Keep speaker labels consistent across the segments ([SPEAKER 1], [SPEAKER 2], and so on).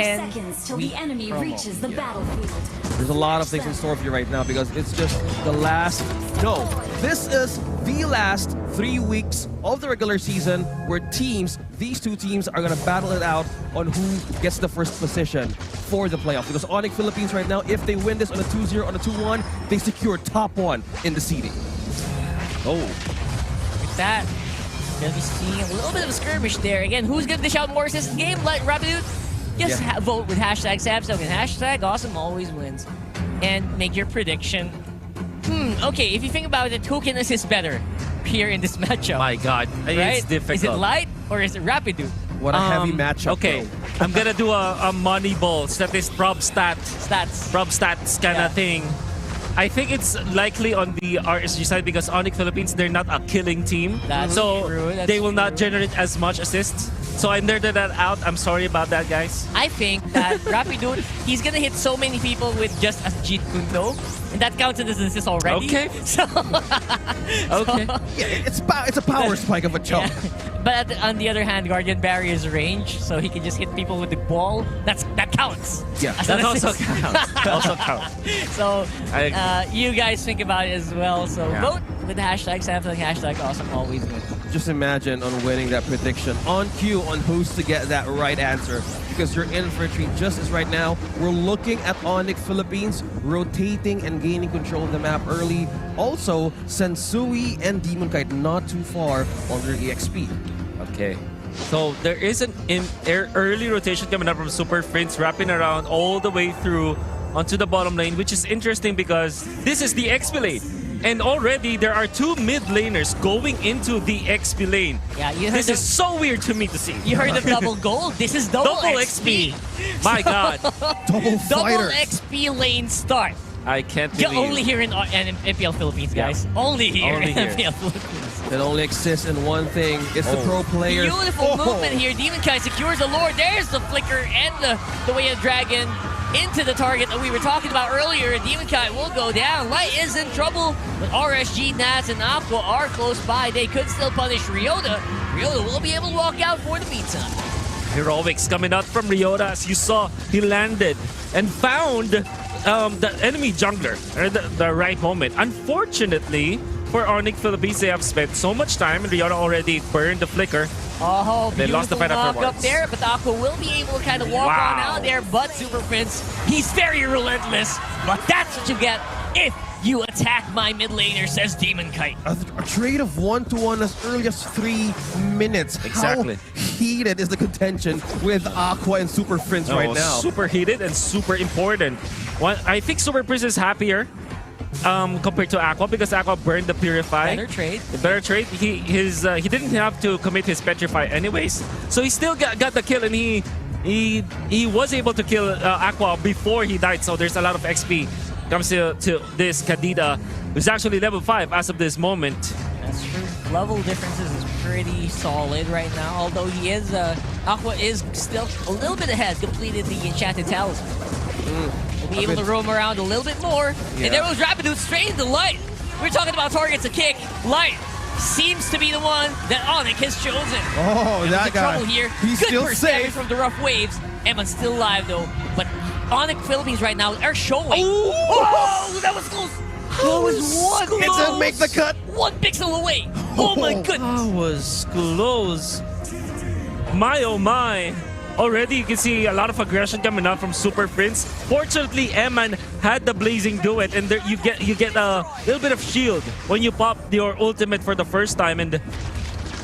[SPEAKER 1] 10
[SPEAKER 2] seconds till
[SPEAKER 1] week
[SPEAKER 2] the enemy
[SPEAKER 1] promo.
[SPEAKER 2] reaches the battlefield.
[SPEAKER 3] There's a lot of things in store for you right now because it's just the last. No, this is the last 3 weeks of the regular season where these two teams are going to battle it out on who gets the first position for the playoff. Because Onic Philippines right now, if they win this on a 2-0, on a 2-1, they secure top 1 in the seeding. Oh.
[SPEAKER 1] With that, gonna be seeing a little bit of a skirmish there. Again, who's gonna dish out more assists in the game? Let Rapidude just vote with hashtag Samsung and hashtag Awesome Always Wins. And make your prediction. Okay, if you think about it, who can assist better here in this matchup?
[SPEAKER 4] My God,
[SPEAKER 1] right?
[SPEAKER 4] it's difficult.
[SPEAKER 1] Is it Light or is it Rapidude?
[SPEAKER 3] What a heavy matchup.
[SPEAKER 4] Okay,
[SPEAKER 3] though.
[SPEAKER 4] I'm gonna do a money ball, statist, prob stats kind of thing. I think it's likely on the RSG side because Onic Philippines, they're not a killing team.
[SPEAKER 1] That's
[SPEAKER 4] so
[SPEAKER 1] true, that's
[SPEAKER 4] they will not
[SPEAKER 1] true.
[SPEAKER 4] generate as much assists. So I nerded that out. I'm sorry about that, guys.
[SPEAKER 1] I think that Rapidude, he's gonna hit so many people with just a Jeet Kundo, and that counts as an assist already.
[SPEAKER 4] Okay.
[SPEAKER 1] So,
[SPEAKER 4] Okay.
[SPEAKER 3] Yeah, it's a power spike of a chunk.
[SPEAKER 1] yeah. But on the other hand, Guardian Barrier's range, so he can just hit people with the ball. That counts.
[SPEAKER 3] Yeah,
[SPEAKER 1] as an
[SPEAKER 4] That also
[SPEAKER 1] assist.
[SPEAKER 4] counts. That also counts.
[SPEAKER 1] So you guys think about it as well. So vote with the hashtag Samsung, hashtag Awesome Always Win.
[SPEAKER 3] Just imagine on winning that prediction on cue on who's to get that right answer because you're in for a treat. Just as right now, we're looking at Onic Philippines rotating and gaining control of the map early. Also, Sensui and Demon Kite not too far on their EXP.
[SPEAKER 4] Okay. So there is an early rotation coming up from Super Prince, wrapping around all the way through onto the bottom lane, which is interesting because this is the XP lane. And already there are 2 mid laners going into the XP lane.
[SPEAKER 1] Yeah, you heard
[SPEAKER 4] this is so weird to me to see.
[SPEAKER 1] You heard of double gold? This is double XP.
[SPEAKER 4] My God.
[SPEAKER 3] Double
[SPEAKER 1] Double
[SPEAKER 3] fighters.
[SPEAKER 1] XP lane start.
[SPEAKER 4] I can't
[SPEAKER 1] You
[SPEAKER 4] believe.
[SPEAKER 1] only here in MPL Philippines, guys. Only here
[SPEAKER 4] Only
[SPEAKER 1] in
[SPEAKER 4] here.
[SPEAKER 1] MPL Philippines.
[SPEAKER 3] It only exists in one thing. It's the pro players.
[SPEAKER 1] Beautiful movement here. Demon Kai secures the Lord. There's the flicker and the way of dragon into the target that we were talking about earlier. Demon Kai will go down. Light is in trouble, but RSG, Nats, and Aqua are close by. They could still punish Ryota. Ryota will be able to walk out for the meantime.
[SPEAKER 4] Heroics coming out from Ryota. As you saw, he landed and found the enemy jungler at the right moment. Unfortunately, for Onic Philippines, they have spent so much time, and Ryota already burned the flicker.
[SPEAKER 1] Oh,
[SPEAKER 4] They lost the fight
[SPEAKER 1] walk
[SPEAKER 4] afterwards.
[SPEAKER 1] up there, but Aqua will be able to kind of walk on out there. But Super Prince, he's very relentless. But that's what you get if you attack my mid laner, says Demon Kite.
[SPEAKER 3] A trade of 1-to-1 as early as 3 minutes.
[SPEAKER 4] Exactly.
[SPEAKER 3] How heated is the contention with Aqua and Super Prince right now?
[SPEAKER 4] Super heated and super important. I think Super Prince is happier compared to Aqua because Aqua burned the Purify.
[SPEAKER 1] Better trade.
[SPEAKER 4] Better trade. He didn't have to commit his Petrify anyways, so he still got the kill, and he was able to kill Aqua before he died. So there's a lot of XP comes to this Kadida, who's actually level 5 as of this moment.
[SPEAKER 1] That's true. Level differences is pretty solid right now. Although he is, Aqua is still a little bit ahead. Completed the Enchanted Talisman. Will be able to roam around a little bit more.
[SPEAKER 3] Yeah.
[SPEAKER 1] And there was Rapidude straight into Light. We're talking about targets to kick. Light seems to be the one that Onic has chosen.
[SPEAKER 3] Oh, that
[SPEAKER 1] There's
[SPEAKER 3] guy.
[SPEAKER 1] trouble here.
[SPEAKER 3] He's
[SPEAKER 1] Good
[SPEAKER 3] still
[SPEAKER 1] burst
[SPEAKER 3] safe.
[SPEAKER 1] damage from the rough waves. Emma's still alive though. But Onic Philippines right now are showing.
[SPEAKER 3] Ooh.
[SPEAKER 1] Oh, that was close. That was one.
[SPEAKER 3] It didn't make the cut.
[SPEAKER 1] 1 pixel away. Oh my goodness.
[SPEAKER 4] That was close. My oh my. Already you can see a lot of aggression coming out from Super Prince. Fortunately, Eman had the blazing duet, and there you get a little bit of shield when you pop your ultimate for the first time. And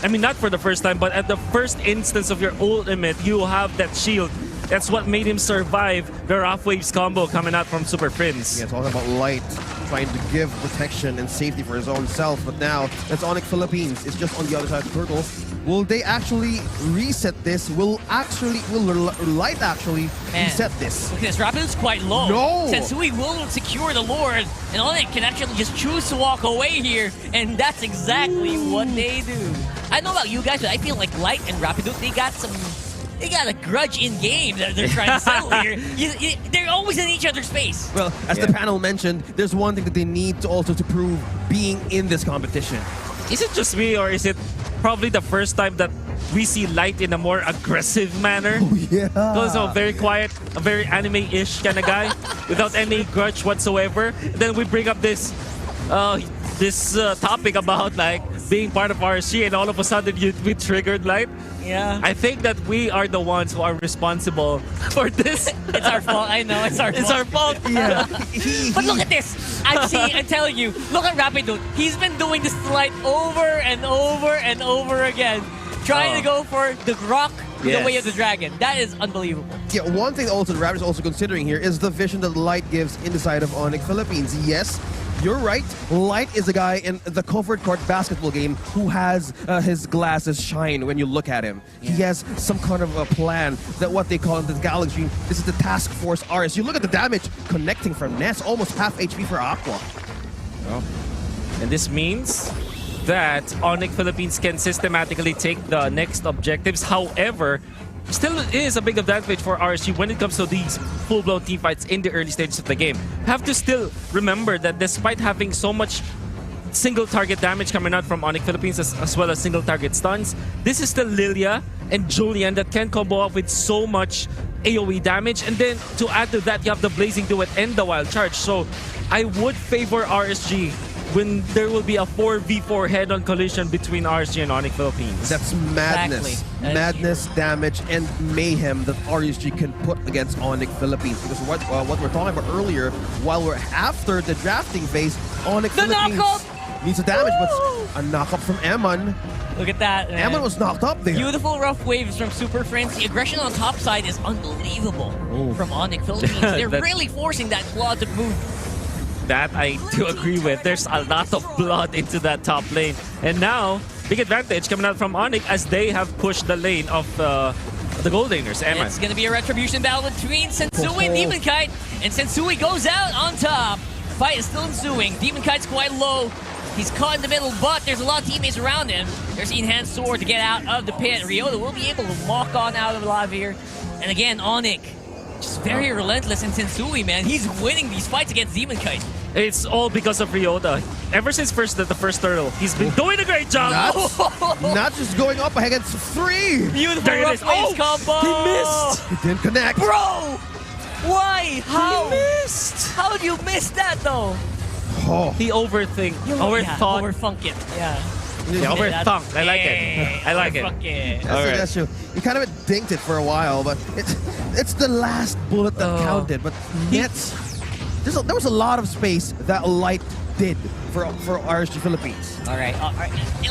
[SPEAKER 4] I mean, not for the first time, but at the first instance of your ultimate, you have that shield. That's what made him survive the Rough Waves combo coming out from Super Prince.
[SPEAKER 3] Yeah, talking about Light trying to give protection and safety for his own self, but now it's Onic Philippines. It's just on the other side of the turtle. Will they actually reset this? Will Light actually reset this?
[SPEAKER 1] Look at this, Rapidude's quite low.
[SPEAKER 3] No!
[SPEAKER 1] Sensui will secure the Lord, and Onic can actually just choose to walk away here, and that's exactly what they do. I don't know about you guys, but I feel like Light and Rapidude, they got a grudge in game that they're trying to settle here. They're always in each other's face.
[SPEAKER 3] Well, as the panel mentioned, there's one thing that they need to also to prove being in this competition.
[SPEAKER 4] Is it just me, or is it probably the first time that we see Light in a more aggressive manner.
[SPEAKER 3] Yeah.
[SPEAKER 4] Because a very quiet, a very anime-ish kind of guy, without any grudge whatsoever. And then we bring up this topic about like being part of RSG, and all of a sudden we triggered Light.
[SPEAKER 1] Yeah.
[SPEAKER 4] I think that we are the ones who are responsible for this.
[SPEAKER 1] It's our fault. I know it's our fault.
[SPEAKER 4] It's our fault.
[SPEAKER 3] Yeah.
[SPEAKER 1] But look at this. I'm telling you. Look at Rapido. He's been doing this to Light over and over and over again. Trying to go for the rock, the way of the dragon. That is unbelievable.
[SPEAKER 3] Yeah, one thing also the Raptors is also considering here is the vision that Light gives in the side of Onic Philippines. Yes, you're right. Light is a guy in the covered court basketball game who has his glasses shine when you look at him. Yeah. He has some kind of a plan that what they call in the Galaxy. This is the Task Force RS. You look at the damage connecting from Ness, almost half HP for Aqua.
[SPEAKER 4] Oh. And this means that Onic Philippines can systematically take the next objectives. However, still is a big advantage for RSG when it comes to these full-blown team fights in the early stages of the game. Have to still remember that despite having so much single target damage coming out from Onic Philippines as well as single target stuns, this is still Lilia and Julian that can combo up with so much AoE damage. And then to add to that, you have the Blazing Duet and the Wild Charge. So I would favor RSG when there will be a 4v4 head-on collision between RSG and Onic Philippines.
[SPEAKER 3] That's madness.
[SPEAKER 1] Exactly.
[SPEAKER 3] Madness, damage, and mayhem that RSG can put against Onic Philippines. Because what we're talking about earlier, while we're after the drafting phase, Onic Philippines needs a damage, but a knock-up from Eman.
[SPEAKER 1] Look at that, man.
[SPEAKER 3] Eman was knocked up there.
[SPEAKER 1] Beautiful rough waves from Super Friends. The aggression on top side is unbelievable from Onic Philippines. They're really forcing that claw to move.
[SPEAKER 4] That I do agree with. There's a lot of blood into that top lane. And now, big advantage coming out from Onic as they have pushed the lane of the gold laners. Eman.
[SPEAKER 1] It's going to be a retribution battle between Sensui and Demon Kite. And Sensui goes out on top. Fight is still ensuing. Demon Kite's quite low. He's caught in the middle, but there's a lot of teammates around him. There's the enhanced sword to get out of the pit. Ryota will be able to walk on out of live here. And again, Onic, just very relentless. And Sensui, man, he's winning these fights against Demon Kite.
[SPEAKER 4] It's all because of Ryota. Ever since the first turtle, he's been doing a great job.
[SPEAKER 3] Not just going up against 3.
[SPEAKER 1] Beautiful rough waves combo.
[SPEAKER 4] He missed.
[SPEAKER 3] He didn't connect.
[SPEAKER 1] Bro! Why? How?
[SPEAKER 4] He missed.
[SPEAKER 1] How did you miss that, though?
[SPEAKER 3] Oh.
[SPEAKER 4] He overthought.
[SPEAKER 1] Overthunk it. Yeah.
[SPEAKER 4] Yeah, overthunk. I like it. I like it.
[SPEAKER 3] That's true. He kind of dinked it for a while, but it's the last bullet that counted. But Nets, there was a lot of space that Light did for RSG Philippines.
[SPEAKER 1] All right.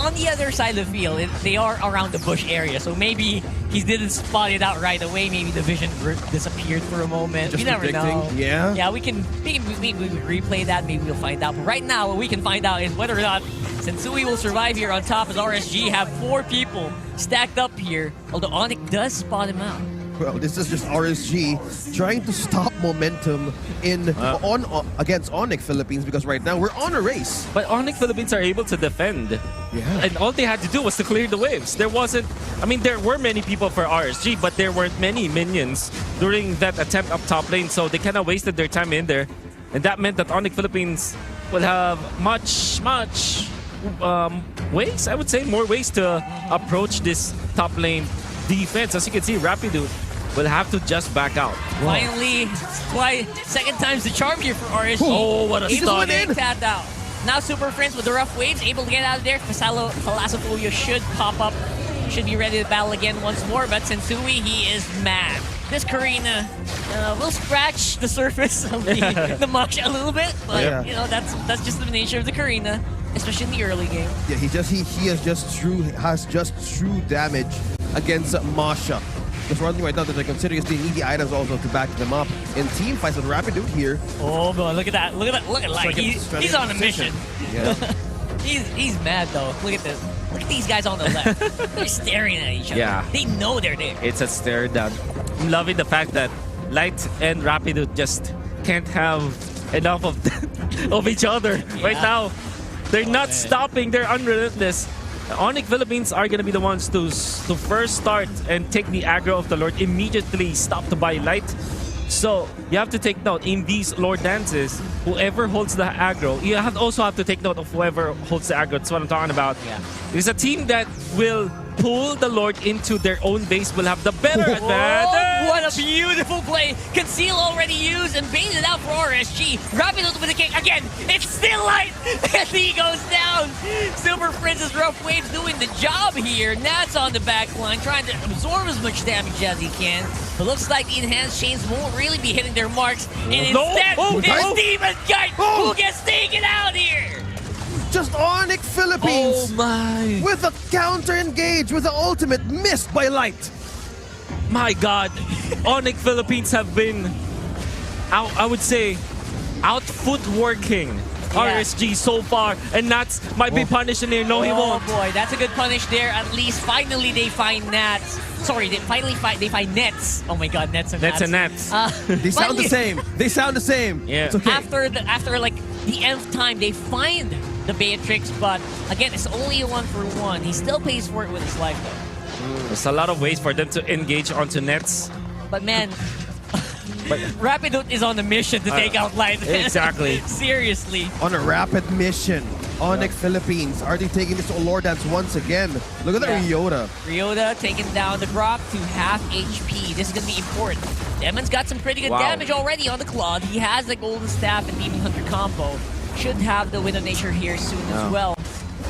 [SPEAKER 1] On the other side of the field, they are around the bush area, so maybe he didn't spot it out right away. Maybe the vision disappeared for a moment.
[SPEAKER 3] Just
[SPEAKER 1] we never know.
[SPEAKER 3] Yeah.
[SPEAKER 1] Yeah, we can replay that. Maybe we'll find out. But right now, what we can find out is whether or not Sensui will survive here on top, as RSG have 4 people stacked up here. Although Onic does spot him out.
[SPEAKER 3] Well, this is just RSG trying to stop momentum against Onic Philippines, because right now we're on a race.
[SPEAKER 4] But Onic Philippines are able to defend.
[SPEAKER 3] Yeah.
[SPEAKER 4] And all they had to do was to clear the waves. There wasn't... I mean, there were many people for RSG, but there weren't many minions during that attempt up top lane, so they kind of wasted their time in there. And that meant that Onic Philippines will have much ways, I would say, more ways to approach this top lane defense. As you can see, Rapido will have to just back out.
[SPEAKER 1] Finally, second time's the charm here for RSG.
[SPEAKER 4] Oh, what a stun.
[SPEAKER 1] Tapped out. Now Super Friends with the rough waves, able to get out of there. Philosophia should pop up. Should be ready to battle again once more, but Sensui, he is mad. This Karina will scratch the surface of the much a little bit, but you know, that's just the nature of the Karina, especially in the early game.
[SPEAKER 3] Yeah, he has just true damage against Masha. Because one thing right now that they're considering is the needy items also to back them up in team fights with Rapido here.
[SPEAKER 1] Oh, boy, look at that. Look at Light. He's on a mission.
[SPEAKER 3] Yeah.
[SPEAKER 1] he's mad, though. Look at this. Look at these guys on the left. They're staring at each other.
[SPEAKER 4] Yeah.
[SPEAKER 1] They know they're there.
[SPEAKER 4] It's a stare down. I'm loving the fact that Light and Rapido just can't have enough of each other right now. They're not stopping. They're unrelentless. Onic Philippines are going to be the ones to first start and take the aggro of the Lord, immediately stop to buy Light. So you have to take note in these Lord dances, whoever holds the aggro, you also have to take note of whoever holds the aggro. That's what I'm talking about.
[SPEAKER 1] Yeah.
[SPEAKER 4] It's a team that will pull the Lord into their own base will have the better
[SPEAKER 1] Oh,
[SPEAKER 4] advantage.
[SPEAKER 1] what a beautiful play. Conceal already used and baited out for RSG. Rapido with the kick again. It's still light. And he goes down. Super Princess Rough Waves doing the job here. Nats on the back line trying to absorb as much damage as he can. But looks like the enhanced chains won't really be hitting their marks. And
[SPEAKER 4] No.
[SPEAKER 1] instead,
[SPEAKER 4] Oh,
[SPEAKER 1] it's
[SPEAKER 4] oh.
[SPEAKER 1] Demon Kite who gets taken out here.
[SPEAKER 3] Just Onic Philippines
[SPEAKER 4] Oh my.
[SPEAKER 3] with a counter engage with the ultimate missed by Light.
[SPEAKER 4] My God, Onic Philippines have been, I would say, out footworking RSG so far, and Nats might be punished in here. No, he won't.
[SPEAKER 1] Oh boy, that's a good punish there. At least finally they find Nats. Sorry, they find Nets. Oh my God, Nets and Nats.
[SPEAKER 4] Nets and Nats.
[SPEAKER 3] They sound the
[SPEAKER 1] finally,
[SPEAKER 3] same. They sound the same.
[SPEAKER 4] Yeah.
[SPEAKER 3] It's okay.
[SPEAKER 1] After like the nth time, they find the Beatrix, but again, it's only a 1-for-1. He still pays for it with his life though.
[SPEAKER 4] There's a lot of ways for them to engage onto Nets.
[SPEAKER 1] But man, Rapido is on a mission to take out Light.
[SPEAKER 4] Exactly.
[SPEAKER 1] Seriously.
[SPEAKER 3] On a rapid mission, Onic Philippines, are they taking this to Lord Dance once again? Look at that
[SPEAKER 1] Yeah.
[SPEAKER 3] Ryota.
[SPEAKER 1] Ryota taking down the Grok to half HP. This is going to be important. Demon's got some pretty good
[SPEAKER 4] Wow.
[SPEAKER 1] damage already on the Claude. He has the Golden Staff and Demon Hunter combo. Should have the Wind of Nature here soon as well.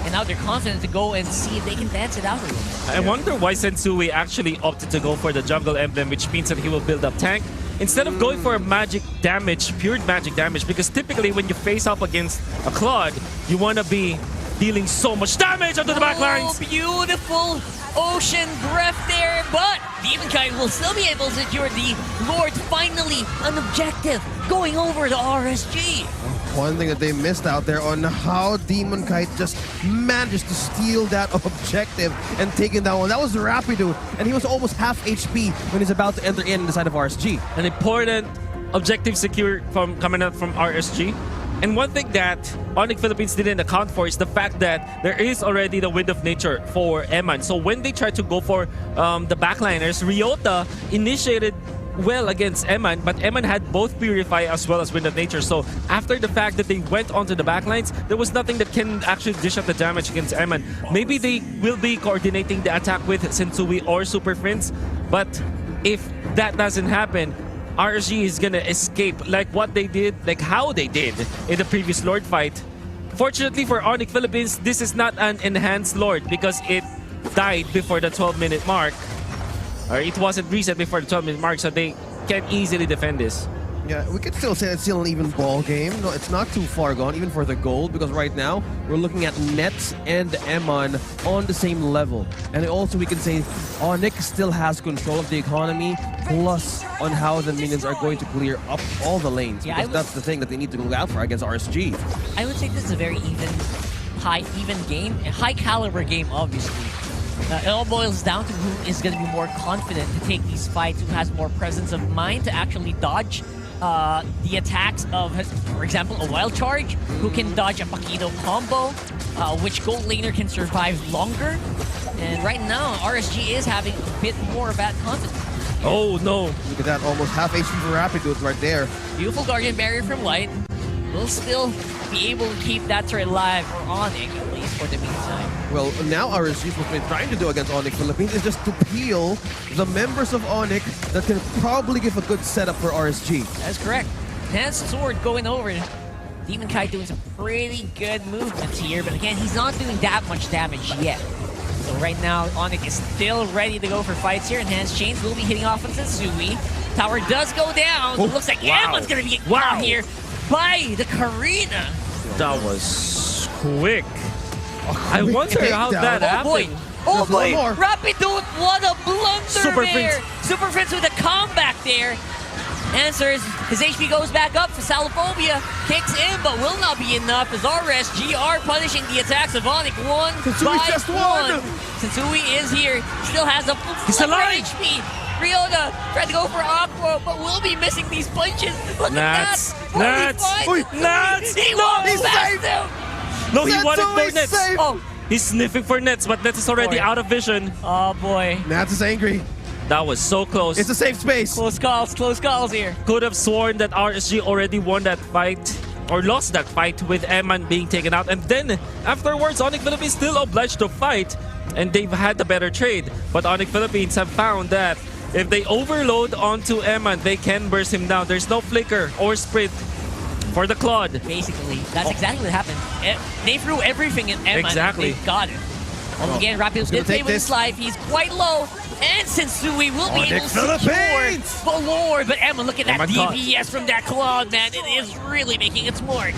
[SPEAKER 1] And now they're confident to go and see if they can dance it out a little bit.
[SPEAKER 4] I wonder why Sensui actually opted to go for the jungle emblem, which means that he will build up tank instead of going for a magic damage, pure magic damage, because typically when you face up against a Claude, you want to be dealing so much damage onto the back lines.
[SPEAKER 1] Oh, beautiful ocean breath there, but Demon Kite will still be able to secure the Lord. Finally, an objective going over to RSG.
[SPEAKER 3] One thing that they missed out there on how Demon Kite just managed to steal that objective and take it down. That was Rapido, and he was almost half HP when he's about to enter in the side of RSG.
[SPEAKER 4] An important objective secure from coming out from RSG. And one thing that Onic Philippines didn't account for is the fact that there is already the Wind of Nature for Eman. So when they tried to go for the backliners, Ryota initiated well against Eman, but Eman had both Purify as well as Wind of Nature. So after the fact that they went onto the backlines, there was nothing that can actually dish out the damage against Eman. Maybe they will be coordinating the attack with Sensui or Super Prince, but if that doesn't happen, RSG is gonna escape like what they did, like how they did in the previous Lord fight. Fortunately for Onic Philippines, this is not an enhanced Lord because it died before the 12-minute mark. Or it wasn't reset before the 12-minute mark, so they can easily defend this.
[SPEAKER 3] Yeah, we could still say it's still an even ball game. No, it's not too far gone, even for the gold, because right now we're looking at Nets and Eman on the same level. And also we can say Onic still has control of the economy, plus on how the minions are going to clear up all the lanes.
[SPEAKER 1] Yeah,
[SPEAKER 3] Because that's the thing that they need to look out for against RSG.
[SPEAKER 1] I would say this is a very even game, a high caliber game, obviously. It all boils down to who is going to be more confident to take these fights, who has more presence of mind to actually dodge the attacks of, for example, a Wild Charge, who can dodge a Paquito combo, which gold laner can survive longer. And right now, RSG is having a bit more of that confidence.
[SPEAKER 4] Oh no!
[SPEAKER 3] Look at that, almost half HP for Rapido right there.
[SPEAKER 1] Beautiful Guardian Barrier from Light. Will still be able to keep that turret alive, or Onic, at least for the meantime.
[SPEAKER 3] Well, now RSG, what we're trying to do against Onic Philippines is just to peel the members of Onic that can probably give a good setup for RSG.
[SPEAKER 1] That's correct. Enhanced Sword going over. Demon Kite doing some pretty good movements here, but again, he's not doing that much damage yet. So right now, Onic is still ready to go for fights here. Enhanced Chains will be hitting off on Sensui. Tower does go down.
[SPEAKER 3] Oh,
[SPEAKER 1] It looks like
[SPEAKER 4] wow.
[SPEAKER 1] Emma's going to be caught here by the Karina.
[SPEAKER 4] That was quick. I wonder how that
[SPEAKER 1] Oh boy.
[SPEAKER 4] happened.
[SPEAKER 1] Oh
[SPEAKER 3] There's one
[SPEAKER 1] boy.
[SPEAKER 3] more.
[SPEAKER 1] Rapido, what a blunder
[SPEAKER 4] Super
[SPEAKER 1] there.
[SPEAKER 4] Prince.
[SPEAKER 1] Super Prince with a comeback there. Answers. His HP goes back up for Salophobia. Kicks in, but will not be enough as RSG are punishing the attacks of Onic one
[SPEAKER 3] Sensui's
[SPEAKER 1] by
[SPEAKER 3] just one.
[SPEAKER 1] Sensui is here. Still has a
[SPEAKER 4] He's
[SPEAKER 1] flicker
[SPEAKER 4] alive.
[SPEAKER 1] HP. Ryota tried to go for Aqua, but will be missing these punches. Look
[SPEAKER 4] Nats.
[SPEAKER 1] at that.
[SPEAKER 4] Nats.
[SPEAKER 3] Oi.
[SPEAKER 4] Nats.
[SPEAKER 1] He
[SPEAKER 4] No.
[SPEAKER 1] walks
[SPEAKER 3] He's
[SPEAKER 1] past
[SPEAKER 3] safe.
[SPEAKER 1] him.
[SPEAKER 4] No, he wanted
[SPEAKER 3] Sensui
[SPEAKER 4] more
[SPEAKER 3] is
[SPEAKER 4] nets.
[SPEAKER 3] safe.
[SPEAKER 1] Oh,
[SPEAKER 4] He's sniffing for nets, but Nets is already
[SPEAKER 1] Boy.
[SPEAKER 4] out of vision.
[SPEAKER 1] oh boy.
[SPEAKER 3] Nats is angry.
[SPEAKER 4] That was so close.
[SPEAKER 3] It's a safe space.
[SPEAKER 1] Close calls here.
[SPEAKER 4] Could have sworn that RSG already won that fight or lost that fight with Eman being taken out. And then afterwards, Onic Philippines still obliged to fight and they've had the better trade. But Onic Philippines have found that if they overload onto Eman, they can burst him down. There's no flicker or sprint for the Claude.
[SPEAKER 1] Basically, that's exactly what happened. They threw everything at Eman.
[SPEAKER 4] Exactly.
[SPEAKER 1] They got it. Once again, Rapido did play with his life. He's quite low. And Sensui will be able to secure the Lord. But Emma, look at that DPS from that Claude, man. It is really making its mark.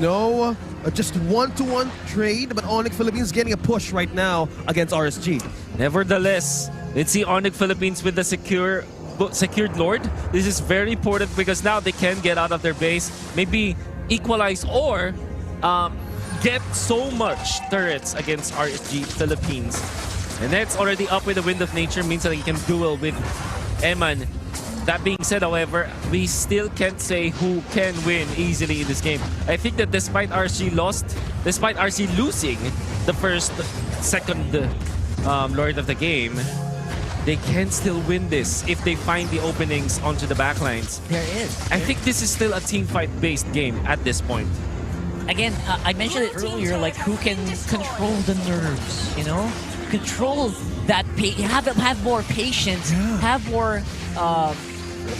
[SPEAKER 3] No, just one-to-one trade, but Onic Philippines getting a push right now against RSG.
[SPEAKER 4] Nevertheless, let's see Onic Philippines with the secured Lord. This is very important because now they can get out of their base, maybe equalize or get so much turrets against RSG Philippines. And that's already up with the Wind of Nature, means that he can duel with Eman. That being said, however, we still can't say who can win easily in this game. I think that despite RSG losing the second Lord of the game, they can still win this if they find the openings onto the backlines.
[SPEAKER 1] There is.
[SPEAKER 4] I think this is still a team fight-based game at this point.
[SPEAKER 1] Again, I mentioned it earlier, like who can control the nerves, you know? Control that, have more patience, have more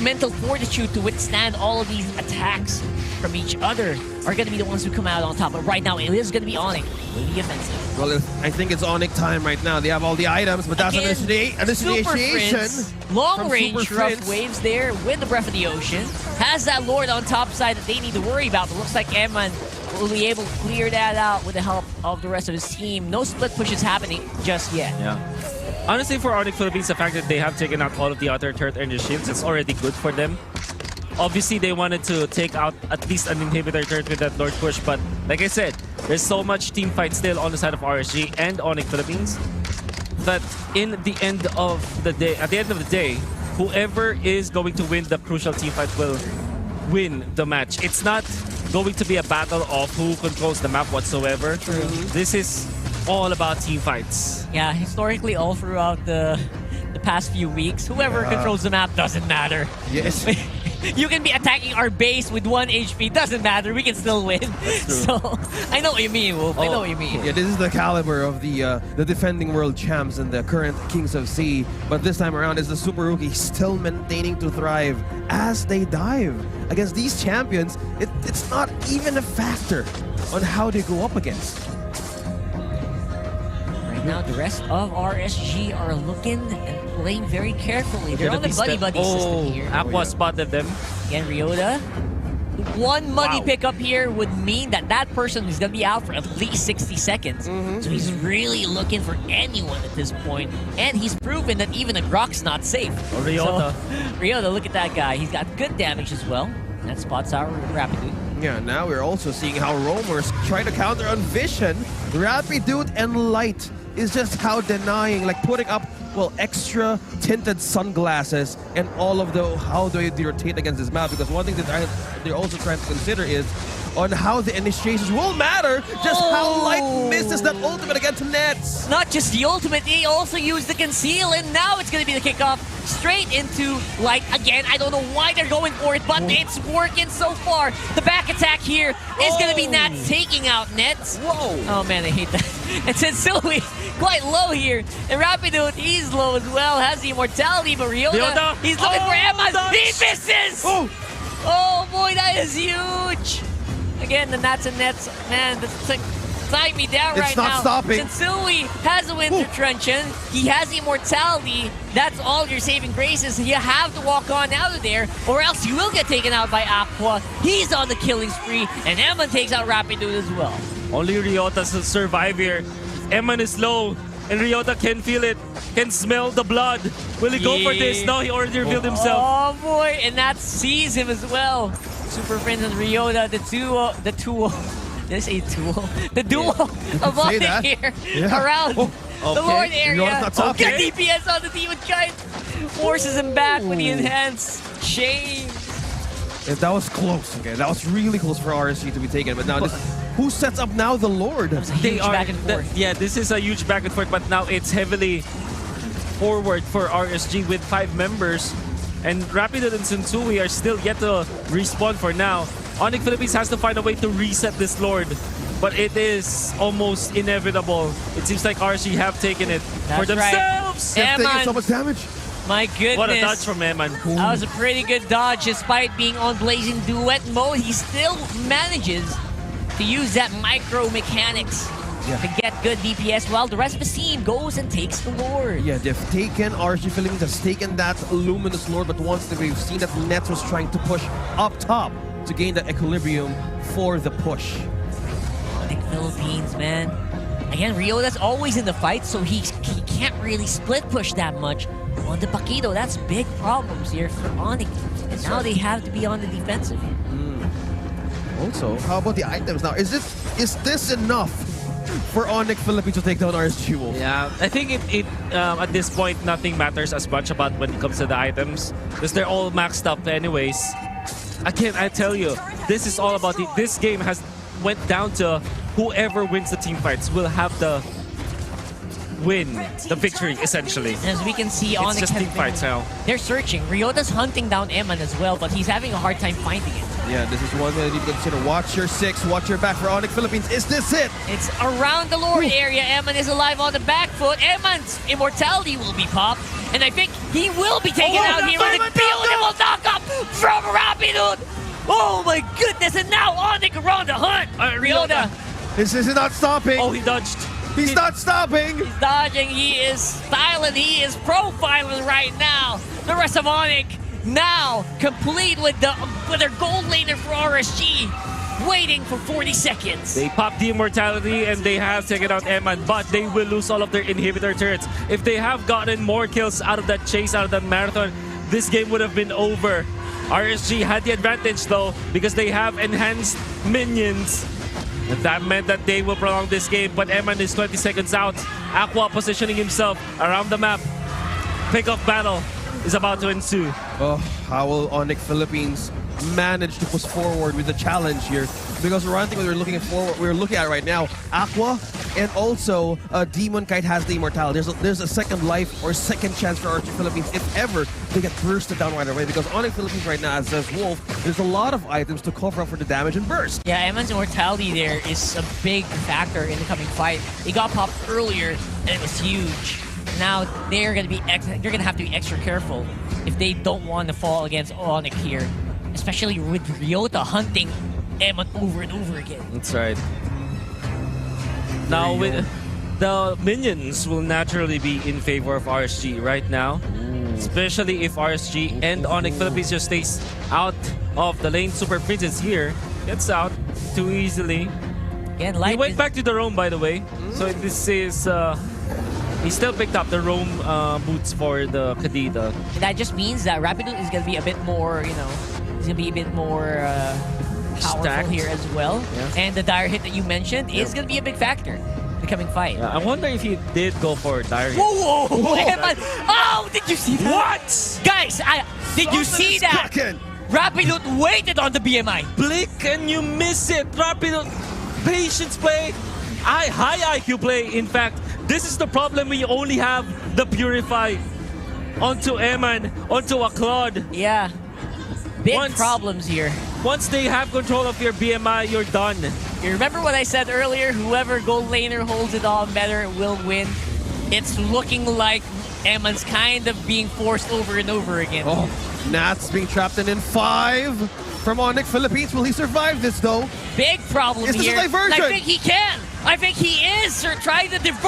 [SPEAKER 1] mental fortitude to withstand all of these attacks from each other are going to be the ones who come out on top. But right now, it is going to be Onic with the offensive.
[SPEAKER 3] Well, I think it's Onic time right now. They have all the items, but that's an initiation.
[SPEAKER 1] Long range rough waves there with the Breath of the Ocean. Has that Lord on top side that they need to worry about. But looks like Eman will be able to clear that out with the help of the rest of his team. No split pushes happening just yet.
[SPEAKER 4] Yeah. Honestly, for Onic Philippines, the fact that they have taken out all of the other turret energy shields is already good for them. Obviously, they wanted to take out at least an inhibitor turret with that Lord push, but like I said, there's so much team fight still on the side of RSG and Onic Philippines that at the end of the day, whoever is going to win the crucial team fight will win the match. It's not going to be a battle of who controls the map whatsoever. This is all about team fights.
[SPEAKER 1] Yeah, historically, all throughout the past few weeks, whoever controls the map doesn't matter.
[SPEAKER 3] Yes.
[SPEAKER 1] You can be attacking our base with 1 HP, doesn't matter, we can still win. So, I know what you mean, Wolf. I know what you mean.
[SPEAKER 3] Yeah, this is the caliber of the defending world champs and the current Kings of Sea. But this time around, is the Super Rookie still maintaining to thrive as they dive against these champions. It's not even a factor on how they go up against.
[SPEAKER 1] Right now, the rest of RSG are looking and playing very carefully. They're on the buddy-buddy system here.
[SPEAKER 4] Aqua spotted them.
[SPEAKER 1] Again, Ryota. One money pickup here would mean that that person is going to be out for at least 60 seconds. So he's really looking for anyone at this point. And he's proven that even a Grok's not safe.
[SPEAKER 4] Ryota.
[SPEAKER 1] So, Ryota, look at that guy. He's got good damage as well. That spots our Rapidude.
[SPEAKER 3] Yeah, now we're also seeing how Roamers try to counter on Vision. Rapidude and Light is just how denying, like putting up, well, extra tinted sunglasses and all of the how do they rotate against this map. Because one thing that they're also trying to consider is on how the initiations will matter, just how Light misses that ultimate against Nets.
[SPEAKER 1] Not just the ultimate, they also use the conceal, and now it's going to be the kickoff straight into Light again. I don't know why they're going for it, but it's working so far. The back attack here is going to be Nats taking out Nets. Oh man, I hate that. And Sensui quite low here. And Rapidude, he's low as well, has the immortality, but Ryota, he's looking for Emma. He misses! Oh boy, that is huge! Again, the Nats and Nets, man, that's like tying me down right now.
[SPEAKER 3] It's not stopping.
[SPEAKER 1] Sensui has a Winter Truncheon. He has immortality. That's all your saving graces. You have to walk on out of there, or else you will get taken out by Aqua. He's on the killing spree, and Eman takes out Rapidude as well.
[SPEAKER 4] Only Ryota survive here. Eman is low, and Ryota can feel it, can smell the blood. Will he go for this? No, he already revealed himself.
[SPEAKER 1] Oh boy, and that sees him as well. Super Friends and Ryota, the duo. Did I say duo? The duo of all here around the Lord area. Get DPS on the team with Giant. Forces him back with the enhanced shame.
[SPEAKER 3] Yeah, that was close. Okay, that was really close for RSG to be taken. But now, who sets up now the Lord?
[SPEAKER 1] That was a huge back and forth.
[SPEAKER 4] Yeah, this is a huge back and forth, but now it's heavily forward for RSG with 5 members. And Rapido and Sensui are still yet to respawn for now. Onic Philippines has to find a way to reset this Lord. But it is almost inevitable. It seems like RSG have taken it for themselves.
[SPEAKER 1] Right.
[SPEAKER 3] They've taken so much damage.
[SPEAKER 1] My goodness.
[SPEAKER 4] What a dodge from Eman.
[SPEAKER 1] That was a pretty good dodge. Despite being on Blazing Duet mode, he still manages to use that micro mechanics to get good DPS while the rest of his team goes and takes the Lord.
[SPEAKER 3] Yeah, they've taken, RSG Philippines has taken that Luminous Lord, but once we've seen that Nets was trying to push up top to gain the equilibrium for the push.
[SPEAKER 1] Onic Philippines, man. Again, Ryota's always in the fight, so he can't really split push that much. On the Paquito, that's big problems here for Onic. And now they have to be on the defensive here.
[SPEAKER 3] Also, how about the items now? Is this enough for Onic Philippines to take down RSG Wolf?
[SPEAKER 4] Yeah, I think it at this point, nothing matters as much about when it comes to the items. Because they're all maxed up anyways. Again, I tell you, this is all about this game has went down to whoever wins the team fights will have the win, the victory, essentially.
[SPEAKER 1] As we can see,
[SPEAKER 4] It's
[SPEAKER 1] Onic
[SPEAKER 4] just team fights now.
[SPEAKER 1] They're searching. Ryota's hunting down Eman as well, but he's having a hard time finding it.
[SPEAKER 3] Yeah, this is one thing that you need to consider. Watch your 6, watch your back for Onic Philippines. Is this it?
[SPEAKER 1] It's around the Lord area. Eman is alive on the back foot. Eman's immortality will be popped, and I think he will be taken out here with a beautiful knock-up from Rapido. Oh my goodness, and now Onic around the hunt. Ryota.
[SPEAKER 3] This is not stopping.
[SPEAKER 4] Oh, he dodged.
[SPEAKER 3] He's not stopping.
[SPEAKER 1] He's dodging. He is styling. He is profiling right now. The rest of Onic now complete with their gold laner for RSG, waiting for 40 seconds.
[SPEAKER 4] They pop the immortality and they have taken out Eman, but they will lose all of their inhibitor turrets. If they have gotten more kills out of that chase, out of that marathon, this game would have been over. RSG had the advantage though because they have enhanced minions. And that meant that they will prolong this game, but Eman is 20 seconds out. Aqua positioning himself around the map. Pick-off battle is about to ensue.
[SPEAKER 3] Oh, how will Onic Philippines manage to push forward with the challenge here? Because one thing we're looking at right now, Aqua and also Demon Kite has the immortality. There's a second life or second chance for RSG Philippines if ever they get bursted down right away. Because Onic Philippines right now, as Wolf, there's a lot of items to cover up for the damage and burst.
[SPEAKER 1] Yeah, Eman's immortality there is a big factor in the coming fight. It got popped earlier and it was huge. Now they're gonna have to be extra careful if they don't want to fall against Onic here, especially with Ryota hunting Eman over and over again.
[SPEAKER 4] That's right. Now, with the minions will naturally be in favor of RSG right now. Especially if RSG and Onic Philippines just stays out of the lane. Super Princess here gets out too easily.
[SPEAKER 1] Again,
[SPEAKER 4] He went back to the roam, by the way. So this is... he still picked up the roam boots for the Kadita.
[SPEAKER 1] That just means that Rapido is going to be a bit more, he's going to be a bit more powerful
[SPEAKER 4] Stacked
[SPEAKER 1] here as well.
[SPEAKER 4] Yeah.
[SPEAKER 1] And the dire hit that you mentioned is going to be a big factor in the coming fight.
[SPEAKER 4] I wonder if he did go for dire hit.
[SPEAKER 1] Whoa, whoa, Eman. Oh, did you see that?
[SPEAKER 4] What?
[SPEAKER 1] Guys, did you see that? Rapido waited on the BMI.
[SPEAKER 4] Blink and you miss it. Rapido, patience play. High IQ play, in fact. This is the problem when you only have the Purify onto Eman, onto a Claude.
[SPEAKER 1] Yeah. Big problems here.
[SPEAKER 4] Once they have control of your BMI, you're done.
[SPEAKER 1] You remember what I said earlier? Whoever gold laner holds it all better will win. It's looking like Eman's kind of being forced over and over again.
[SPEAKER 3] Oh, Nats being trapped in 5 from Onic Philippines. Will he survive this though?
[SPEAKER 1] Big problem
[SPEAKER 3] Is this
[SPEAKER 1] here.
[SPEAKER 3] a diversion?
[SPEAKER 1] I think he can. I think he is trying to divert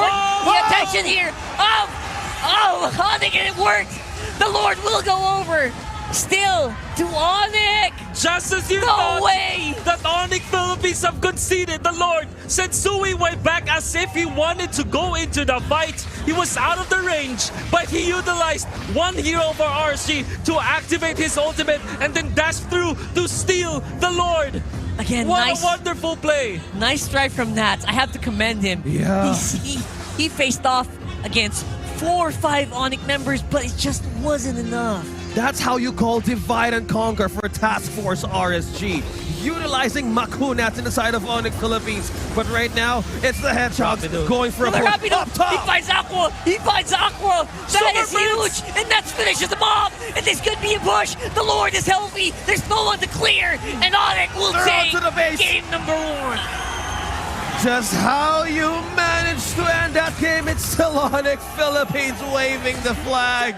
[SPEAKER 1] the attention here. Oh, Onic, and it worked. The Lord will go over. Still to Onic.
[SPEAKER 4] Just as you
[SPEAKER 1] No
[SPEAKER 4] thought
[SPEAKER 1] way.
[SPEAKER 4] that Onic Philippines have conceded, the Lord Sensui went back as if he wanted to go into the fight. He was out of the range, but he utilized one hero for RSG to activate his ultimate and then dash through to steal the Lord.
[SPEAKER 1] Again,
[SPEAKER 4] What
[SPEAKER 1] nice,
[SPEAKER 4] a wonderful play.
[SPEAKER 1] nice strike from Nats. I have to commend him.
[SPEAKER 3] Yeah.
[SPEAKER 1] He faced off against 4 or 5 Onic members, but it just wasn't enough.
[SPEAKER 3] That's how you call divide and conquer for Task Force RSG. Utilizing Makunat in the side of Onic Philippines. But right now, it's the Hedgehogs going for a push up
[SPEAKER 1] He
[SPEAKER 3] top.
[SPEAKER 1] finds Aqua! He finds Aqua! That is huge! And that finishes them off! And this could be a push! The Lord is healthy! There's no one to clear! And Onic will
[SPEAKER 3] They're
[SPEAKER 1] take
[SPEAKER 3] onto the base.
[SPEAKER 1] game number 1!
[SPEAKER 3] Just how you managed to end that game, it's still Onic Philippines waving the flag.